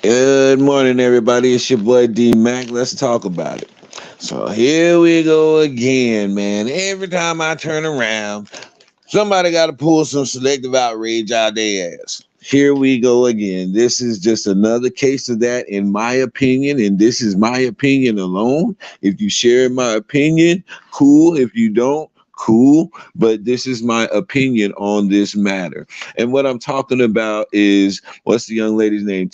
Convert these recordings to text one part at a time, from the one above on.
Good morning, everybody. It's your boy D Mac. Let's talk about it. So here we go again, man. Every time I turn around, somebody got to pull some selective outrage out their ass. Here we go again. This is just another case of that, in my opinion, and this is my opinion alone. If you share my opinion, cool. If you don't, cool. But this is my opinion on this matter. And what I'm talking about is what's the young lady's name?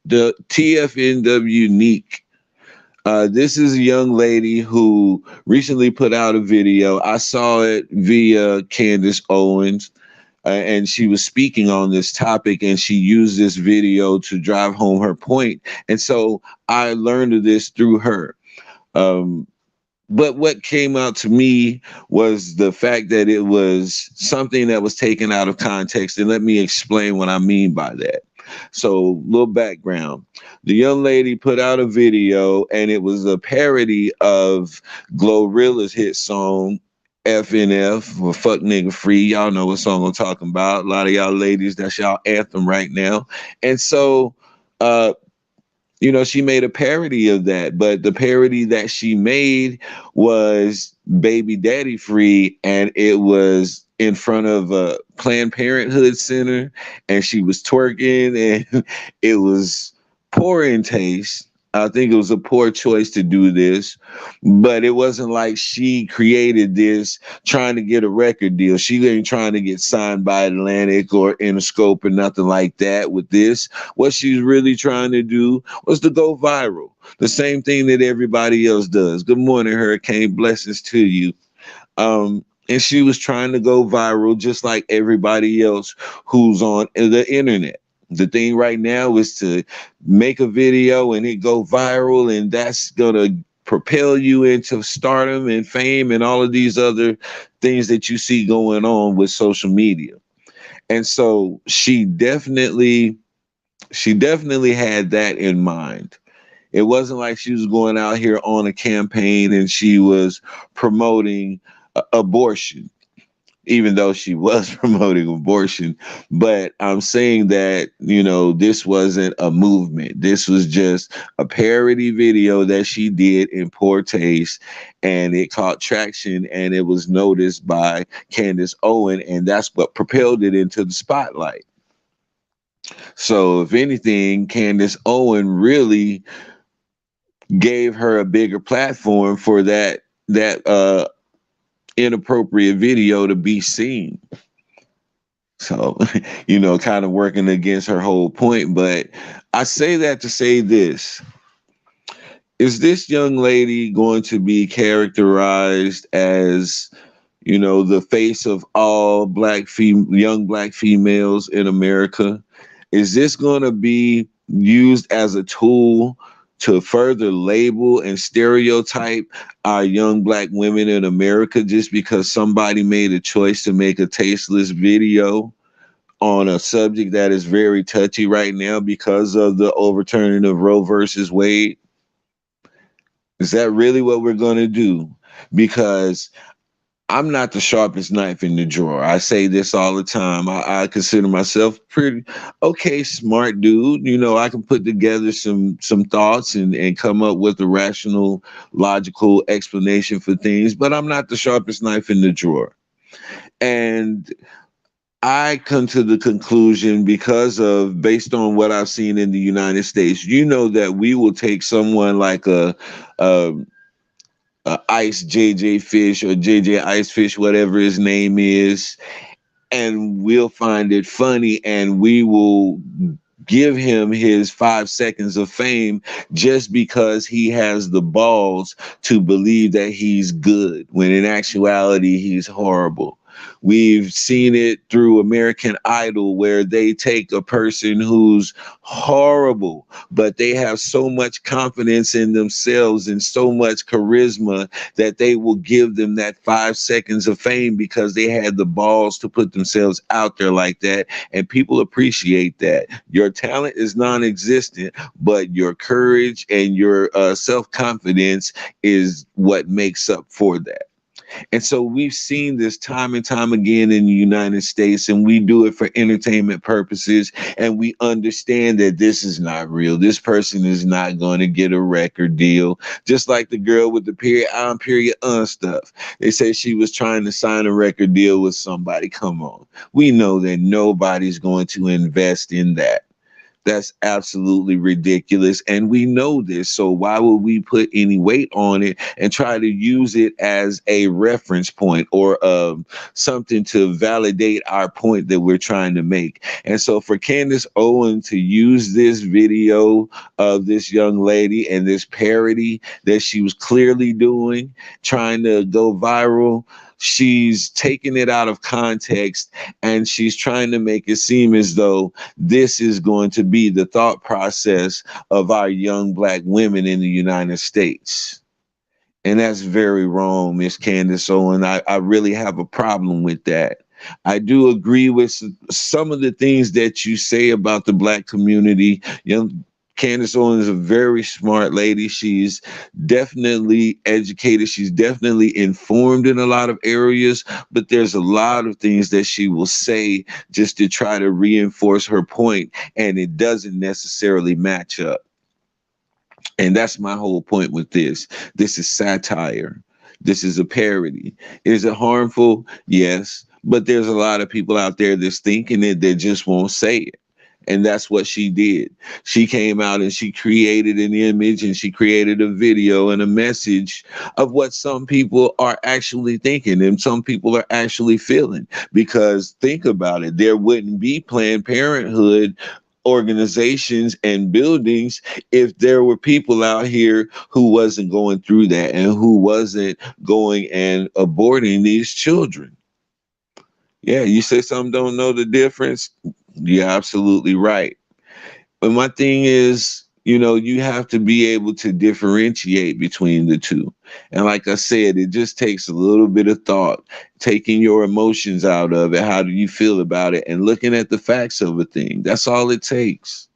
The TFNWnique. This is a young lady who recently put out a video. I saw it via Candace Owens, and she was speaking on this topic, and she used this video to drive home her point. And so I learned of this through her. Um, but what came out to me was the fact that it was something that was taken out of context. And let me explain what I mean by that. So, little background. The young lady put out a video, and it was a parody of Glorilla's hit song, FNF, or Fuck Nigga Free. Y'all know what song I'm talking about. A lot of y'all ladies, that's y'all anthem right now. And so, uh, she made a parody of that, but the parody that she made was Baby Daddy Free, and it was in front of a Planned Parenthood center, and she was twerking, and it was poor in taste. I think it was a poor choice to do this, but it wasn't like she created this trying to get a record deal. She ain't trying to get signed by Atlantic or Interscope or nothing like that with this. What she's really trying to do was to go viral. The same thing that everybody else does. Good morning, Hurricane. Blessings to you. And she was trying to go viral just like everybody else who's on the internet. The thing right now is to make a video and it go viral, and that's gonna propel you into stardom and fame and all of these other things that you see going on with social media. And so she definitely had that in mind. It wasn't like she was going out here on a campaign and she was promoting abortion, even though she was promoting abortion. But I'm saying that, this wasn't a movement. This was just a parody video that she did in poor taste, and it caught traction, and it was noticed by Candace Owen, and that's what propelled it into the spotlight. So if anything, Candace Owen really gave her a bigger platform for that inappropriate video to be seen. So, kind of working against her whole point. But I say that to say this. Is this young lady going to be characterized as, the face of all young black females in America? Is this going to be used as a tool to further label and stereotype our young black women in America just because somebody made a choice to make a tasteless video on a subject that is very touchy right now because of the overturning of Roe versus Wade? Is that really what we're going to do? Because I'm not the sharpest knife in the drawer. I say this all the time. I consider myself pretty okay, smart dude. I can put together some thoughts and come up with a rational, logical explanation for things, but I'm not the sharpest knife in the drawer. And I come to the conclusion based on what I've seen in the United States, that we will take someone like a Ice JJ Fish or JJ Ice Fish, whatever his name is, and we'll find it funny, and we will give him his 5 seconds of fame just because he has the balls to believe that he's good, when in actuality he's horrible. We've seen it through American Idol, where they take a person who's horrible, but they have so much confidence in themselves and so much charisma that they will give them that 5 seconds of fame because they had the balls to put themselves out there like that. And people appreciate that. Your talent is non-existent, but your courage and your self-confidence is what makes up for that. And so we've seen this time and time again in the United States, and we do it for entertainment purposes. And we understand that this is not real. This person is not going to get a record deal. Just like the girl with the period on, period on stuff. They say she was trying to sign a record deal with somebody. Come on. We know that nobody's going to invest in that. That's absolutely ridiculous. And we know this. So why would we put any weight on it and try to use it as a reference point or something to validate our point that we're trying to make? And so for Candace Owen to use this video of this young lady and this parody that she was clearly doing, trying to go viral, she's taking it out of context and she's trying to make it seem as though this is going to be the thought process of our young black women in the United States. And that's very wrong, Miss Candace Owen. I really have a problem with that. I do agree with some of the things that you say about the black community. Young Candace Owen is a very smart lady. She's definitely educated. She's definitely informed in a lot of areas, but there's a lot of things that she will say just to try to reinforce her point, and it doesn't necessarily match up. And that's my whole point with this. This is satire. This is a parody. Is it harmful? Yes. But there's a lot of people out there that's thinking it that just won't say it. And that's what she did. She came out and she created an image and she created a video and a message of what some people are actually thinking and some people are actually feeling. Because think about it, there wouldn't be Planned Parenthood organizations and buildings if there were people out here who wasn't going through that and who wasn't going and aborting these children. Yeah, you say some don't know the difference. You're absolutely right. But my thing is, you have to be able to differentiate between the two. And like I said, it just takes a little bit of thought, taking your emotions out of it. How do you feel about it? And looking at the facts of a thing. That's all it takes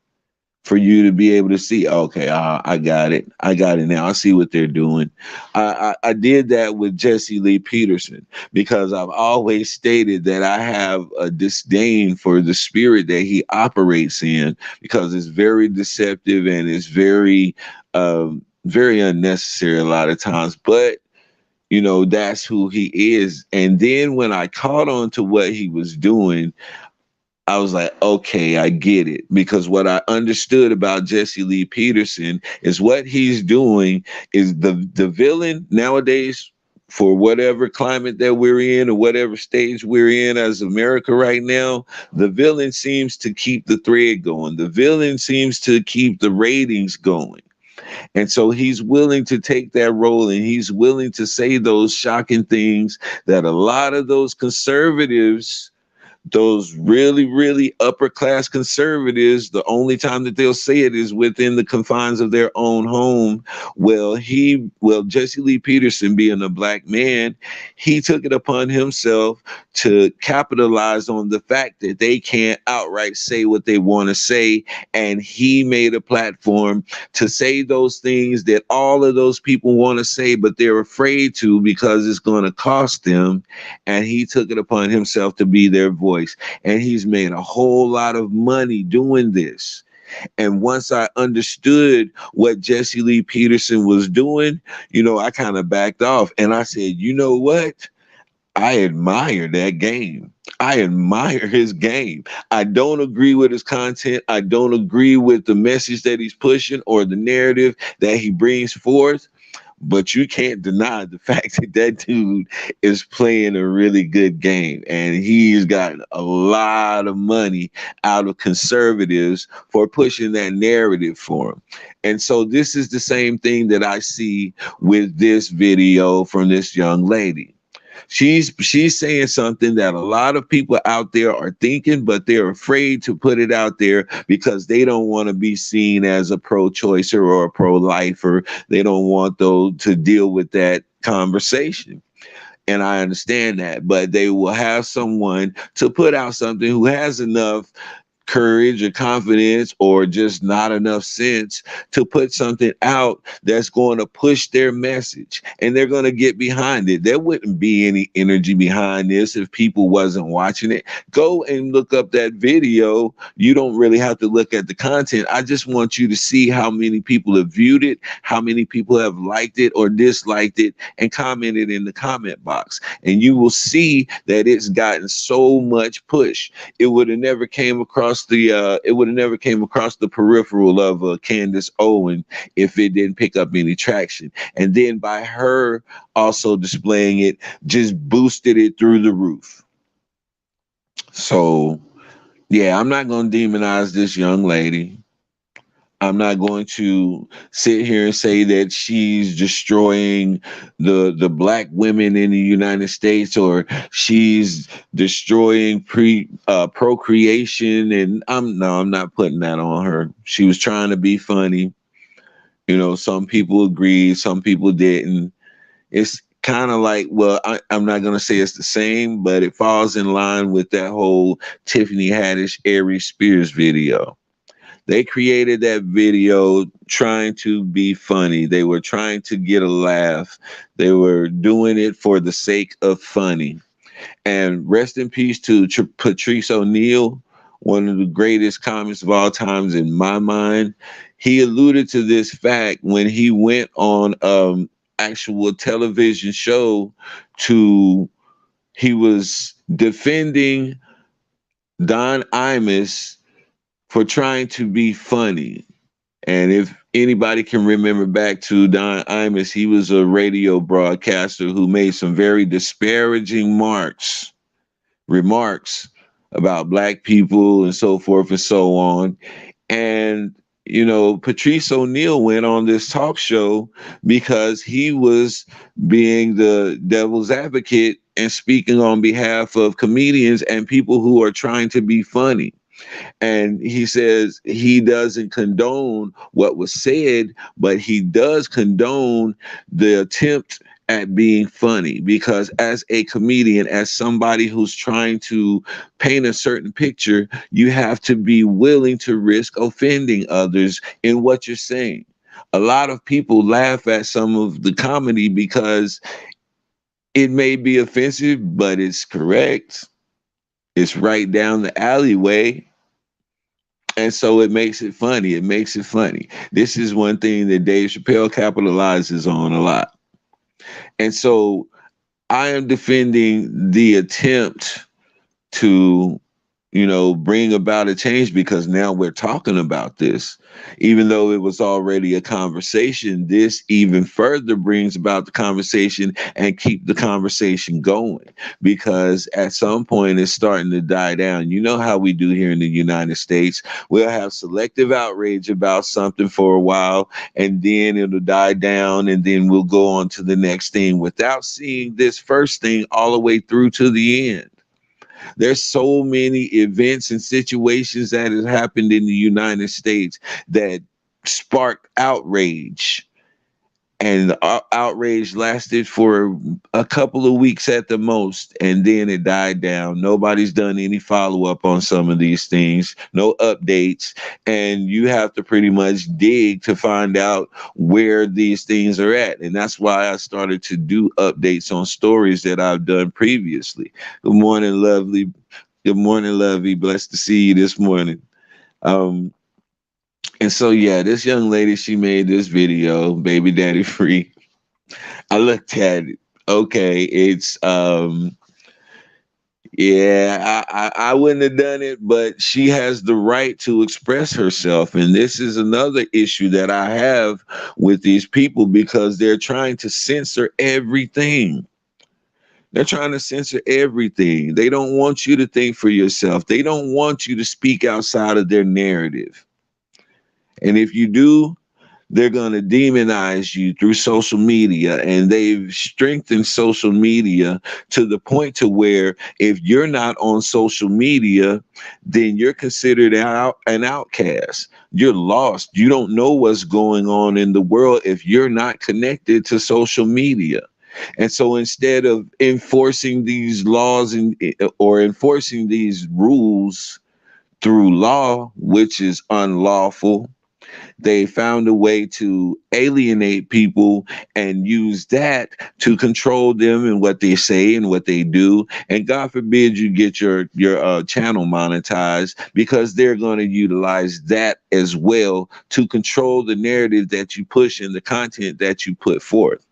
for you to be able to see, okay, I got it. I got it now. I see what they're doing. I did that with Jesse Lee Peterson because I've always stated that I have a disdain for the spirit that he operates in because it's very deceptive and it's very unnecessary a lot of times. But that's who he is. And then when I caught on to what he was doing, I was like, okay, I get it. Because what I understood about Jesse Lee Peterson is what he's doing is the villain nowadays for whatever climate that we're in or whatever stage we're in as America right now, the villain seems to keep the thread going. The villain seems to keep the ratings going. And so he's willing to take that role and he's willing to say those shocking things that a lot of those conservatives, those really, really upper class conservatives, the only time that they'll say it is within the confines of their own home. Jesse Lee Peterson, being a black man, he took it upon himself to capitalize on the fact that they can't outright say what they want to say. And he made a platform to say those things that all of those people want to say, but they're afraid to because it's going to cost them. And he took it upon himself to be their voice. And he's made a whole lot of money doing this. And once I understood what Jesse Lee Peterson was doing, I kind of backed off and I said, you know what? I admire that game. I admire his game. I don't agree with his content. I don't agree with the message that he's pushing or the narrative that he brings forth. But you can't deny the fact that that dude is playing a really good game. And he's gotten a lot of money out of conservatives for pushing that narrative for him. And so this is the same thing that I see with this video from this young lady. She's saying something that a lot of people out there are thinking, but they're afraid to put it out there because they don't want to be seen as a pro-choicer or a pro-lifer. They don't want to deal with that conversation. And I understand that, but they will have someone to put out something who has enough courage or confidence or just not enough sense to put something out that's going to push their message, and they're going to get behind it. There wouldn't be any energy behind this if people wasn't watching it. Go and look up that video. You don't really have to look at the content. I just want you to see how many people have viewed it, how many people have liked it or disliked it, and commented in the comment box. And you will see that it's gotten so much push. It would have never came across the peripheral of Candace Owen if it didn't pick up any traction. And then by her also displaying it, just boosted it through the roof. So yeah, I'm not going to demonize this young lady. I'm not going to sit here and say that she's destroying the black women in the United States, or she's destroying procreation. And I'm not putting that on her. She was trying to be funny. You know, some people agreed, some people didn't. It's kind of like, well, I'm not going to say it's the same, but it falls in line with that whole Tiffany Haddish, Aries Spears video. They created that video trying to be funny. They were trying to get a laugh. They were doing it for the sake of funny. And rest in peace to Patrice O'Neal, one of the greatest comics of all times in my mind. He alluded to this fact when he went on actual television show to, he was defending Don Imus for trying to be funny. And if anybody can remember back to Don Imus, he was a radio broadcaster who made some very disparaging remarks about black people and so forth and so on. And, you know, Patrice O'Neal went on this talk show because he was being the devil's advocate and speaking on behalf of comedians and people who are trying to be funny. And he says he doesn't condone what was said, but he does condone the attempt at being funny, because as a comedian, as somebody who's trying to paint a certain picture, you have to be willing to risk offending others in what you're saying. A lot of people laugh at some of the comedy because it may be offensive, but it's correct. It's right down the alleyway. And so it makes it funny. It makes it funny. This is one thing that Dave Chappelle capitalizes on a lot. And so I am defending the attempt to, you know, bring about a change, because now we're talking about this. Even though it was already a conversation, this even further brings about the conversation and keep the conversation going, because at some point it's starting to die down. You know how we do here in the United States. We'll have selective outrage about something for a while, and then it'll die down, and then we'll go on to the next thing without seeing this first thing all the way through to the end. There's so many events and situations that has happened in the United States that sparked outrage. And the outrage lasted for a couple of weeks at the most, and then it died down. Nobody's done any follow-up on some of these things, no updates, and you have to pretty much dig to find out where these things are at. And that's why I started to do updates on stories that I've done previously. Good morning, lovely. Good morning, lovey. Blessed to see you this morning. Um, and so, yeah, this young lady, she made this video, Baby Daddy Free. I looked at it. Okay, it's, yeah, I wouldn't have done it, but she has the right to express herself. And this is another issue that I have with these people, because they're trying to censor everything. They're trying to censor everything. They don't want you to think for yourself. They don't want you to speak outside of their narrative. And if you do, they're going to demonize you through social media. And they've strengthened social media to the point to where if you're not on social media, then you're considered an outcast. You're lost. You don't know what's going on in the world if you're not connected to social media. And so instead of enforcing these laws or enforcing these rules through law, which is unlawful. They found a way to alienate people and use that to control them and what they say and what they do. And God forbid you get your channel monetized, because they're going to utilize that as well to control the narrative that you push and the content that you put forth.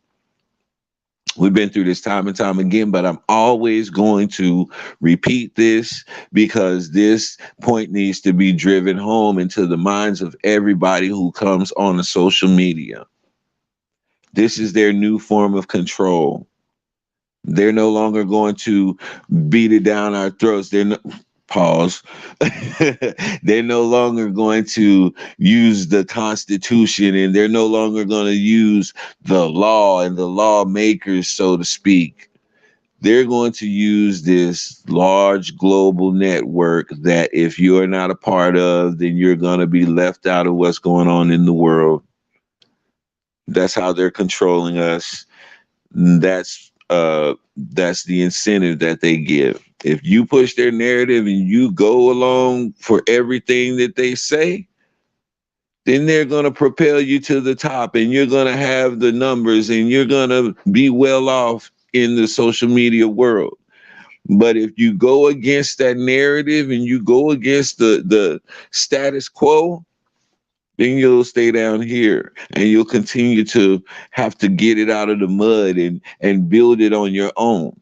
We've been through this time and time again, but I'm always going to repeat this, because this point needs to be driven home into the minds of everybody who comes on the social media. This is their new form of control. They're no longer going to beat it down our throats. They're no, pause. They're no longer going to use the Constitution, and they're no longer going to use the law and the lawmakers, so to speak. They're going to use this large global network that if you're not a part of, then you're going to be left out of what's going on in the world. That's how they're controlling us. That's the incentive that they give. If you push their narrative and you go along for everything that they say, then they're going to propel you to the top, and you're going to have the numbers, and you're going to be well off in the social media world. But if you go against that narrative and you go against the status quo, then you'll stay down here and you'll continue to have to get it out of the mud and build it on your own.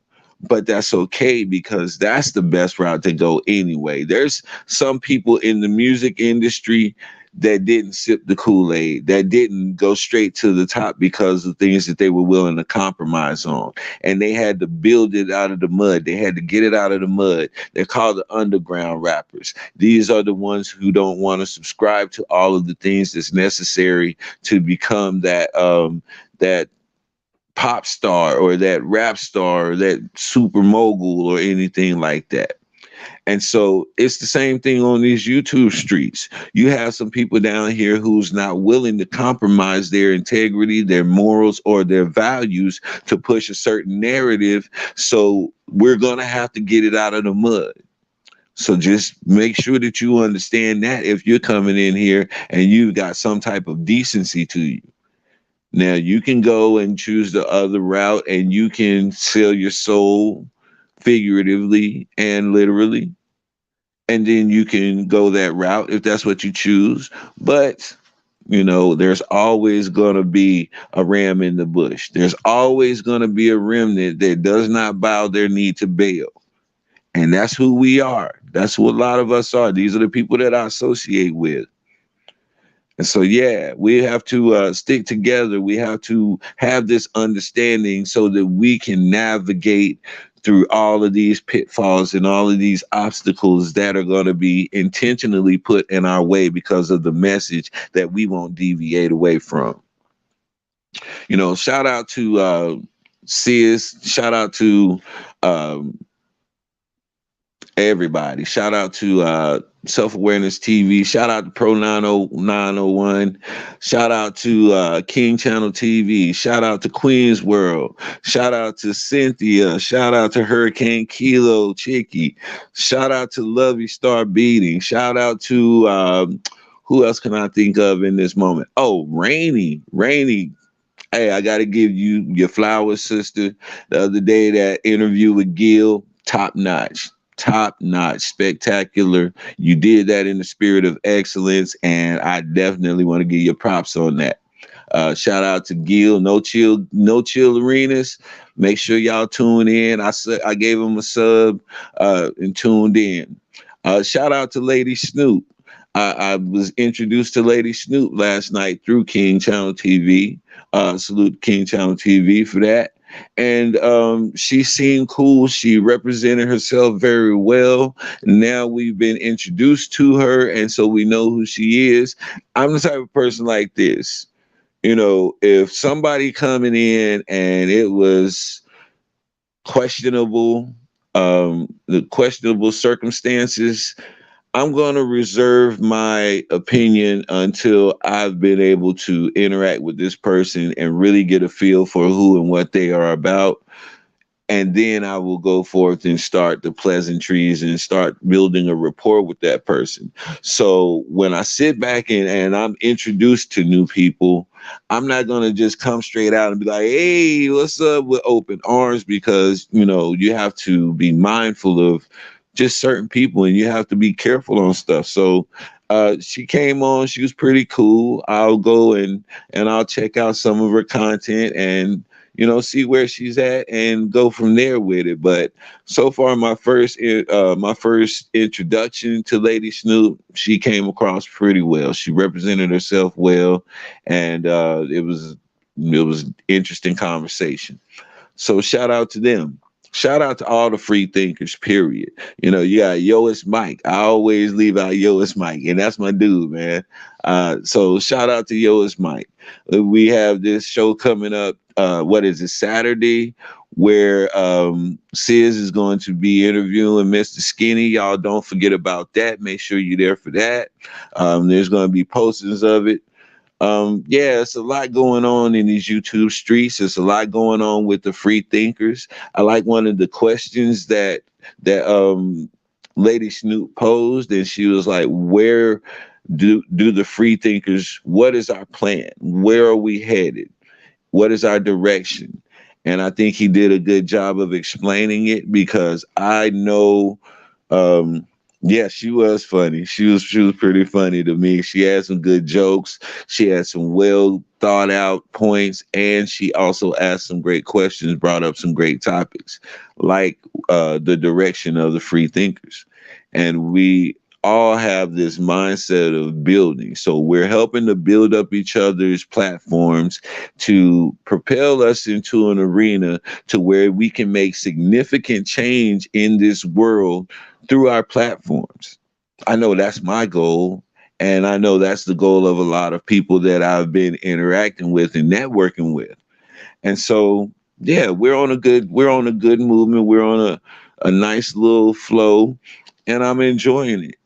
But that's okay, because that's the best route to go anyway. There's some people in the music industry that didn't sip the Kool-Aid, that didn't go straight to the top because of things that they were willing to compromise on. And they had to build it out of the mud. They had to get it out of the mud. They're called the underground rappers. These are the ones who don't want to subscribe to all of the things that's necessary to become that pop star or that rap star or that super mogul or anything like that. And so it's the same thing on these YouTube streets. You have some people down here who's not willing to compromise their integrity, their morals, or their values to push a certain narrative. So we're going to have to get it out of the mud. So just make sure that you understand that if you're coming in here and you've got some type of decency to you. Now you can go and choose the other route, and you can sell your soul figuratively and literally, and then you can go that route if that's what you choose. But there's always going to be a ram in the bush. There's always going to be a remnant that does not bow their knee to Baal. And that's who we are. That's who a lot of us are. These are the people that I associate with. And so, yeah, we have to stick together. We have to have this understanding so that we can navigate through all of these pitfalls and all of these obstacles that are going to be intentionally put in our way because of the message that we won't deviate away from. Shout out to Sis. Shout out to everybody. Shout out to Self-Awareness TV. Shout out to Pro 901. Shout out to King Channel TV. Shout out to Queen's World. Shout out to Cynthia. Shout out to Hurricane Kilo Chicky. Shout out to Lovey Star Beating. Shout out to who else can I think of in this moment? Oh, Rainy. Hey, I got to give you your flowers, sister. The other day, that interview with Gil, top notch, spectacular. You did that in the spirit of excellence, and I definitely want to give you props on that. Shout out to Gil, No Chill Arenas. Make sure y'all tune in. I gave him a sub and tuned in. Shout out to Lady Snoop. I was introduced to Lady Snoop last night through King Channel TV. Salute King Channel TV for that. And she seemed cool. She represented herself very well. Now we've been introduced to her, and so we know who she is. I'm the type of person like this. If somebody coming in and it was questionable, the questionable circumstances, I'm going to reserve my opinion until I've been able to interact with this person and really get a feel for who and what they are about. and then I will go forth and start the pleasantries and start building a rapport with that person. So when I sit back and I'm introduced to new people, I'm not going to just come straight out and be like, hey, what's up, with open arms, because, you have to be mindful of just certain people and you have to be careful on stuff. So she came on, she was pretty cool. I'll go and I'll check out some of her content and see where she's at and go from there with it. But so far, my first introduction to Lady Snoop, she came across pretty well. She represented herself well, and it was interesting conversation. So shout out to them. Shout out to all the free thinkers, period. You got Yois Mike. I always leave out Yois Mike, and that's my dude, man. So shout out to Yois Mike. We have this show coming up, what is it, Saturday, where Sis is going to be interviewing Mr. Skinny. Y'all don't forget about that. Make sure you're there for that. There's going to be posters of it. Yeah, it's a lot going on in these YouTube streets. There's a lot going on with the free thinkers. I like one of the questions that Lady Snoop posed, and she was like, where do the free thinkers, what is our plan? Where are we headed? What is our direction? And I think he did a good job of explaining it, because I know, um, yeah, she was funny. She was pretty funny to me. She had some good jokes. She had some well thought out points, and she also asked some great questions, brought up some great topics, like the direction of the free thinkers. And we all have this mindset of building. So we're helping to build up each other's platforms to propel us into an arena to where we can make significant change in this world through our platforms. I know that's my goal. And I know that's the goal of a lot of people that I've been interacting with and networking with. And so, yeah, we're on a good movement. We're on a nice little flow, and I'm enjoying it.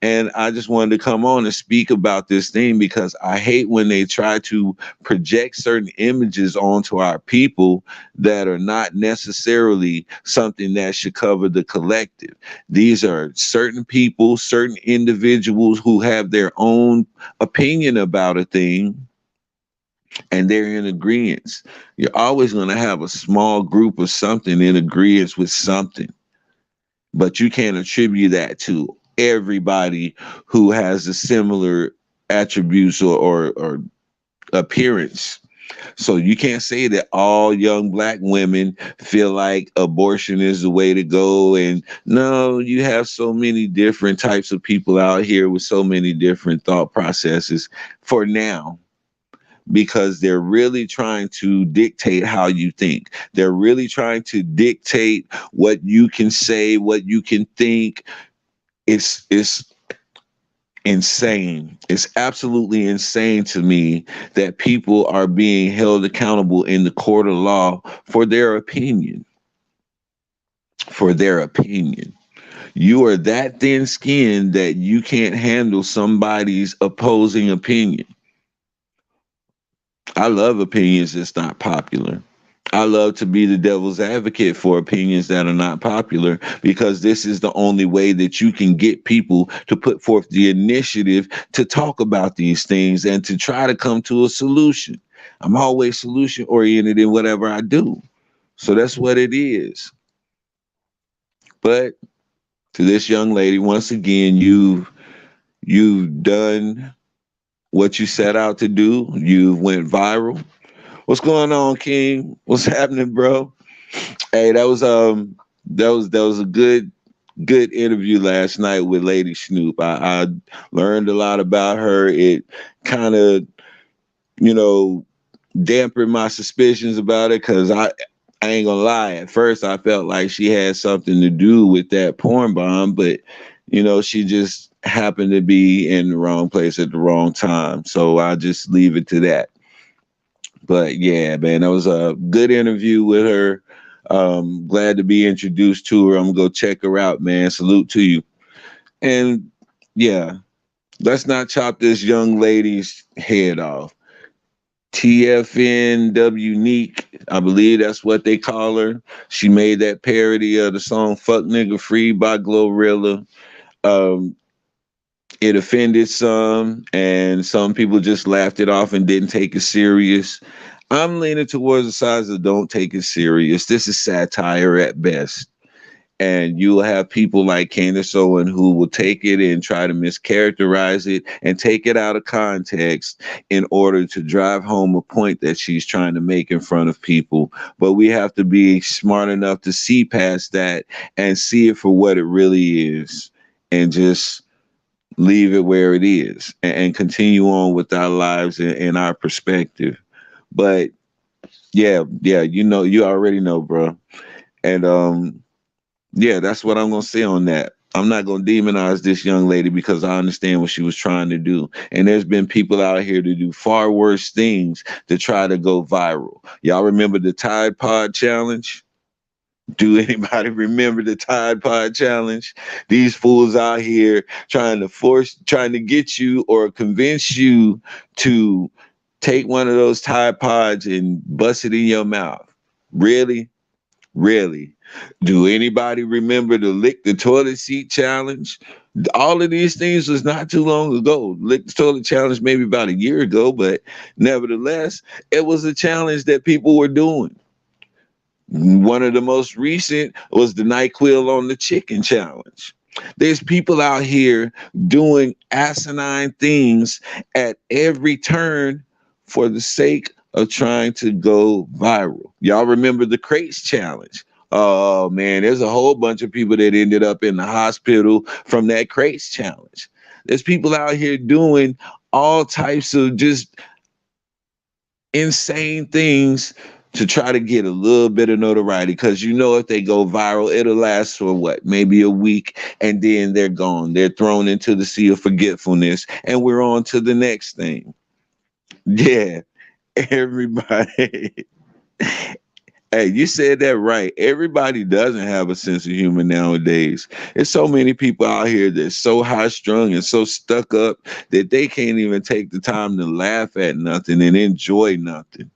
And I just wanted to come on and speak about this thing, because I hate when they try to project certain images onto our people that are not necessarily something that should cover the collective. These are certain people, certain individuals who have their own opinion about a thing, and they're in agreement. You're always going to have a small group of something in agreement with something, but you can't attribute that to everybody who has a similar attributes or appearance. So you can't say that all young black women feel like abortion is the way to go. And no, you have so many different types of people out here with so many different thought processes for now, because they're really trying to dictate how you think. They're really trying to dictate what you can say, what you can think. It's insane. It's absolutely insane to me that people are being held accountable in the court of law for their opinion. For their opinion. You are that thin skinned that you can't handle somebody's opposing opinion. I love opinions that's not popular. I love to be the devil's advocate for opinions that are not popular, because this is the only way that you can get people to put forth the initiative to talk about these things and to try to come to a solution. I'm always solution oriented in whatever I do. So that's what it is. But to this young lady, once again, you've done what you set out to do. You've went viral. What's going on, King? What's happening, bro? Hey, that was a good interview last night with Lady Snoop. I learned a lot about her. It kind of, you know, dampened my suspicions about it, because I ain't gonna lie. At first, I felt like she had something to do with that porn bomb, but she just happened to be in the wrong place at the wrong time. So I just leave it to that. But yeah, man, that was a good interview with her. Glad to be introduced to her. I'm gonna go check her out, man. Salute to you. And yeah, let's not chop this young lady's head off. TFNWnique, I believe that's what they call her. She made that parody of the song "Fuck Nigga Free" by Glorilla. Um, it offended some, and some people just laughed it off and didn't take it serious. I'm leaning towards the sides of don't take it serious. This is satire at best. And you'll have people like Candace Owen who will take it and try to mischaracterize it and take it out of context in order to drive home a point that she's trying to make in front of people. But we have to be smart enough to see past that and see it for what it really is, and just leave it where it is, and continue on with our lives and our perspective. But yeah, you already know, bro. And yeah, that's what I'm gonna say on that. I'm not gonna demonize this young lady because I understand what she was trying to do. And there's been people out here to do far worse things to try to go viral. Y'all remember the Tide Pod challenge? Do anybody remember the Tide Pod challenge? These fools out here trying to get you or convince you to take one of those Tide Pods and bust it in your mouth. Really? Really? Do anybody remember the lick the toilet seat challenge? All of these things was not too long ago. Lick the toilet challenge maybe about a year ago, but nevertheless, it was a challenge that people were doing. One of the most recent was the NyQuil on the chicken challenge. There's people out here doing asinine things at every turn for the sake of trying to go viral. Y'all remember the crates challenge? Oh man, there's a whole bunch of people that ended up in the hospital from that crates challenge. There's people out here doing all types of just insane things to try to get a little bit of notoriety, because if they go viral, it'll last for what, maybe a week, and then they're gone. They're thrown into the sea of forgetfulness, and we're on to the next thing. Yeah, everybody. Hey, you said that right. Everybody doesn't have a sense of humor nowadays. There's so many people out here that's so high strung and so stuck up that they can't even take the time to laugh at nothing and enjoy nothing.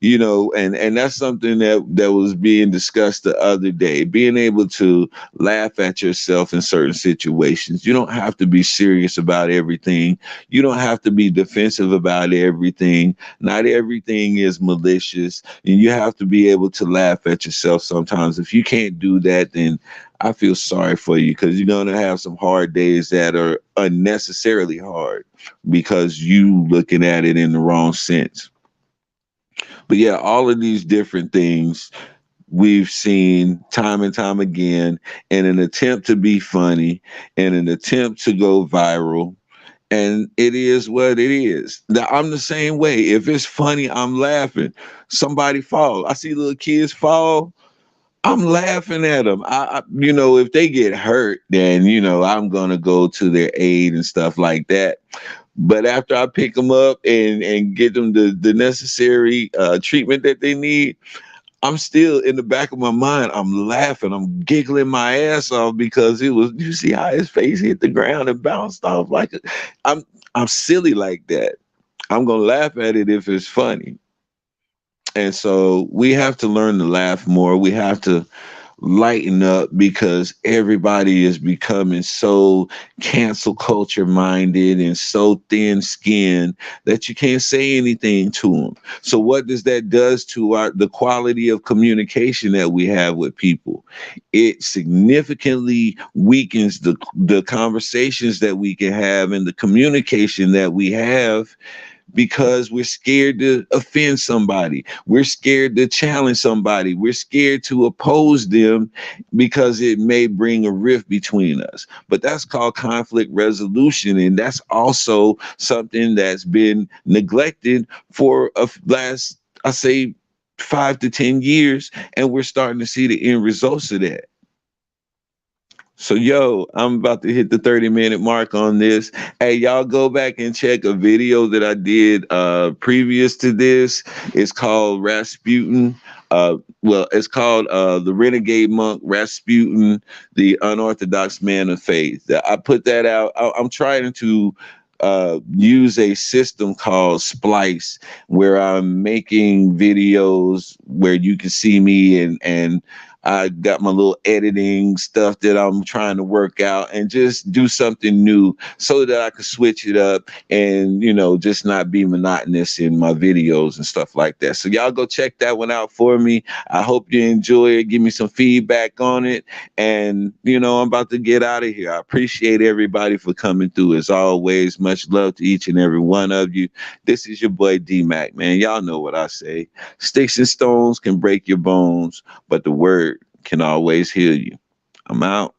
And that's something that was being discussed the other day, being able to laugh at yourself in certain situations. You don't have to be serious about everything. You don't have to be defensive about everything. Not everything is malicious, and you have to be able to laugh at yourself sometimes. If you can't do that, then I feel sorry for you, because you're going to have some hard days that are unnecessarily hard because you looking at it in the wrong sense. But yeah, all of these different things we've seen time and time again in an attempt to be funny, in an attempt to go viral. And it is what it is. Now, I'm the same way. If it's funny, I'm laughing. Somebody fall. I see little kids fall. I'm laughing at them. If they get hurt, then I'm gonna go to their aid and stuff like that. But after I pick them up and get them the necessary treatment that they need, I'm still in the back of my mind. I'm laughing. I'm giggling my ass off because it was. You see how his face hit the ground and bounced off like I'm. I'm silly like that. I'm gonna laugh at it if it's funny. And so we have to learn to laugh more. We have to lighten up because everybody is becoming so cancel culture minded and so thin skinned that you can't say anything to them. So what does that does to the quality of communication that we have with people? It significantly weakens the conversations that we can have and the communication that we have, because we're scared to offend somebody. We're scared to challenge somebody. We're scared to oppose them because it may bring a rift between us. But that's called conflict resolution. And that's also something that's been neglected for last, I say, 5 to 10 years. And we're starting to see the end results of that. So, I'm about to hit the 30-minute mark on this. Hey, y'all go back and check a video that I did previous to this. It's called Rasputin. It's called The Renegade Monk Rasputin, the Unorthodox Man of Faith. I put that out. I'm trying to use a system called Splice, where I'm making videos where you can see me, and I got my little editing stuff that I'm trying to work out and just do something new so that I can switch it up and, just not be monotonous in my videos and stuff like that. So y'all go check that one out for me. I hope you enjoy it. Give me some feedback on it. And, I'm about to get out of here. I appreciate everybody for coming through. As always, much love to each and every one of you. This is your boy D-Mac, man. Y'all know what I say. Sticks and stones can break your bones, but the word can always heal you. I'm out.